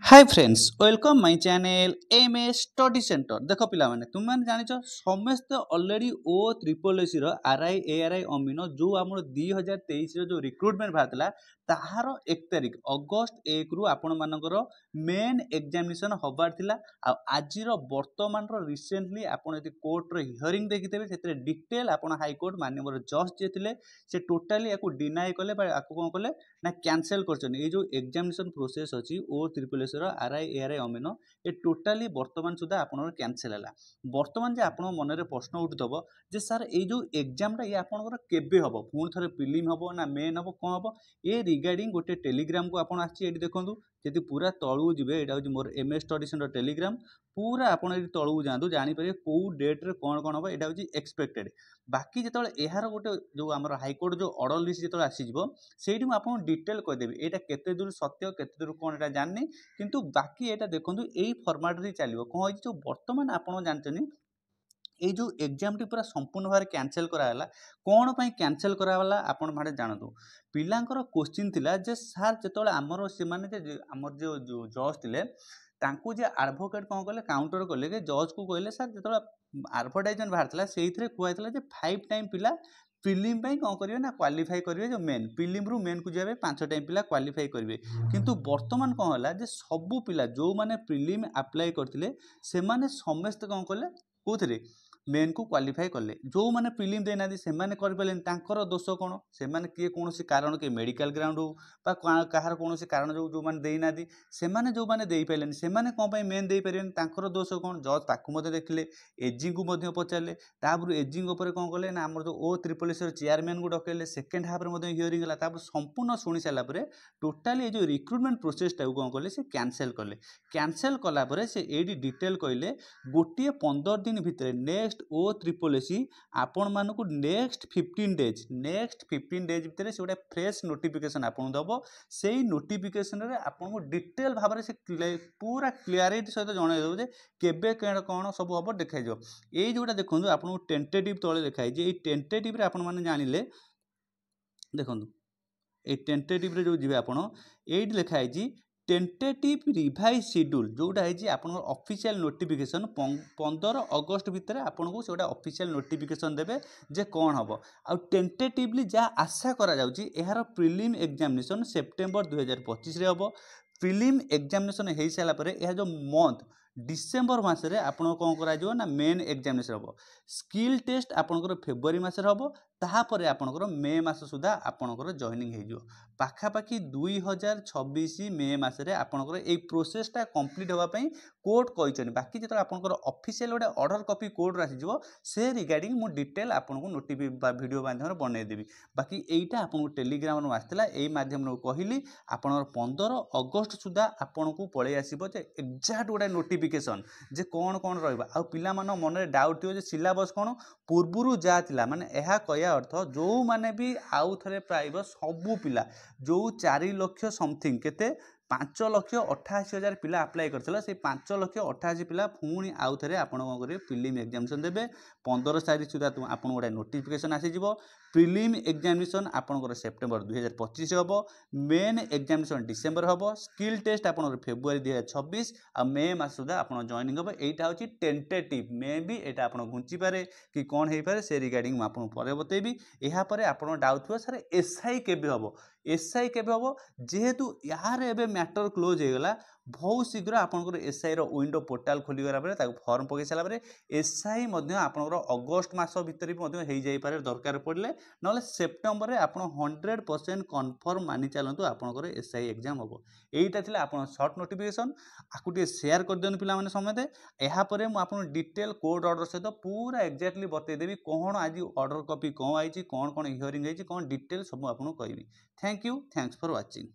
Hi friends welcome my channel M A study centre देख पिला माने तुम मैंने जानिଛ समस्त ऑलरेडी ओ ट्रिपल एसी रो आरआई एआरआई अमीनो जो आम 2023 रो जो रिक्रुटमेंट बाहरला ताहार 1 तारिख अगस्त 1 रु आपण मानकर मेन एग्जामिनेशन हबार थिला आ आज रो वर्तमान रो रिसेंटली आपण यदि कोर्ट रो हियरिंग देखितेबे सेते डिटेल आपण हाई कोर्ट माननीय जज जे थिले से टोटली याकू डिनाई कले बा याकू कोन कले ना कैंसिल करछन ए जो एग्जामिनेशन प्रोसेस अछि ओ ट्रिपल एसी आरआई एआरआई अमीनो ये टोटाली वर्तमान सुधा आपन कैंसिल है वर्तमान जे आपन मन में प्रश्न उठुव जे सर ये जो एग्जामटा ये आपंकर केबे हम पुणी थे प्रिलिम हम ना मेन हम कौन हम ये रिगार्डिंग गोटे टेलीग्राम को आपड़ आसी देखूँ जी पूरा तलू जी यहाँ हूँ मोर M A study centre Telegram पूरा आपड़ ये तलू जातु जानीपर कौ डेट्रे कौन कौन हम यहाँ हूँ एक्सपेक्टेड बाकी जो यार गोटे जो आम हाईकोर्ट जो अर्डर लिस्ट जो आसीज से आपको डिटेल कहीदेवी यहाँ केते दूर सत्य केते दूर कौन यहाँ जानी किंतु बाकी एटा देखो यही फर्माट रे चलो कौन जो बर्तमान आपड़ जानते ये जो एग्जाम टी पूरा संपूर्ण भाव कैंसिल कराला कौन पर कैंसिल कराला आपण भाड़े जानतु पिलांकर क्वेश्चन थिला जे सार जो आमर से आमर जो जज थे तांकु जे एडवोकेट कौन कले काउंटर कले जज को कहले सर जो एडवर्टाइजमेंट बाहर से कहला 5 टाइम पिला प्रिलिम कौन करेंगे ना क्वालिफाई करेंगे जो मेन प्रिलिम रु मेन को जाए 5 टाइम पिला क्वालिफाई करेंगे किंतु वर्तमान कौन है सबू पिला जो मैंने प्रिलिम अप्लाई करते से समस्त कौन कले कौन मेन को क्वालिफाई कले जो मैंने प्रिलिम देना से कर दोष कौन से किए कौन कारण किए मेडिकल ग्राउंड हो कहार कौन कारण जो जो मैंने देना से जो मैंने दे पारे से कौन मेन दे पारे दोष कौन जज ताकू देखिले एजी को पचारे तापर एजी कौन कले ना आम जो ओ ट्रिपल एस चेयरमैन को डकैले सेकेंड हाफ में हियरिंग है संपूर्ण शुणी सारापर टोटाली जो रिक्रुटमेंट प्रोसेसटा कौन कले से कैंसल कलापर से ये डिटेल कहले गोटे 15 दिन भितर नेक्स्ट ओ ट्रिपल एसी आपण मानकु नेक्स्ट 15 डेज भितर से गोटे फ्रेश नोटिफिकेशन आपन दबो से नोटिफिकेशन रे आपन को डिटेल भाव से पूरा क्लियरिटी सहित जणाई दो जे केबे कौन सब हम देखाई जो ये जोटा देखो आपन टेंटेटिव तले देखाई जे ये टेंटेटिव रे आपण माने जानिले देखो ये टेंटेटिव रे जो जिवे आपण एट लिखाई जी टेंटेटिव रिवाइज शेड्यूल जोटा है आप ऑफिशियल नोटिफिकेशन 15 अगस्त भितर आपको से ऑफिशियल नोटिफिकेशन देवे जे कौन हम आ टेंटेटिवली जहाँ आशा करा जाउची एहार प्रिलिम एग्जामिनेशन सेप्टेम्बर 2025 रे हम प्रिलिम एग्जामिनेशन हो सारा पर यह जो मंथ डिसेम्बर मसरे आपन कौन करा ना मेन एग्जामिनेशन हम स्किल टेस्ट आपंकर फेब्रुआरी मसरे हम तापर आपंकर मे मास सुधा आपंकर जॉइनिंग हो पाखापाखि 2026 मे मसरे आपंकर ये प्रोसेसटा कंप्लीट होगापी कोर्ट कहते बाकी जो आपंकर ऑफिशियल गोटे ऑर्डर कॉपी कोर्ट आसीजो से रिगार्डिंग मु डिटेल आपको वीडियो माध्यम बनईदेवी बाकी यहीटा आपको टेलीग्राम आसाला यही माध्यम कहली आप 15 अगस्त सुधा आपन को पलि आसो एक्जाक्ट गोटे नोटिफिकेशन जे कौन कौन रहा पिला मन में डाउट थी सिलेबस कौन पूर्वर जहाँ माने यह कह अर्थ जो मैंने भी आउ थे पाइब सबू पिला जो 4 लाख समथिंग केते 5,88,000 पिला अप्लाई करथिला से 5,88,000 पिला पुणी आउ थे आप कौन करेंगे प्रिलिम एग्जामिनेशन देवे 15 तारीख सुधा आप गोटे नोटिफिकेशन आसीज प्रिलिम एग्जामिनेशन आपंकर सेप्टेम्बर 2025 हम मेन एग्जामिनेशन डिसेम्बर हम स्किल टेस्ट आप फेब्रुआरी 2026 आ मे मास सुधा आप जॉइनिंग हम यहाँ हूँ टेंटेटिव मे भी यहाँ आप घुंची पारे कि कौन हो पारे से रिगार्डिंग मुझे पर बतेबी यापर आप डाउट थोड़ा सर एसआई केबे हम एसआई केबे हम जेहेतु यार एबे मैटर क्लोज हो गला बहुत शीघ्र आपंकर एसआई रो विंडो पोर्टाल खोलीगला फॉर्म पकई सारा एसआई आपंकर अगस्त मास भितर भी हो जाए दरकार पड़े ना सेप्टेम्बर में आप 100% कन्फर्म मानि चलतु आपंकर एसआई एग्जाम हम यहीटा आप सर्ट नोटिफिकेशन आपको शेयर कर दिखाँ पिला समझते यापर मुझे डिटेल कोर्ट ऑर्डर सहित पूरा एक्जाक्टली बतईदेवी कौन आज ऑर्डर कॉपी कौन आई कौन कौन हियरिंग कौन डिटेल सब आपको कहबी thank you thanks for watching.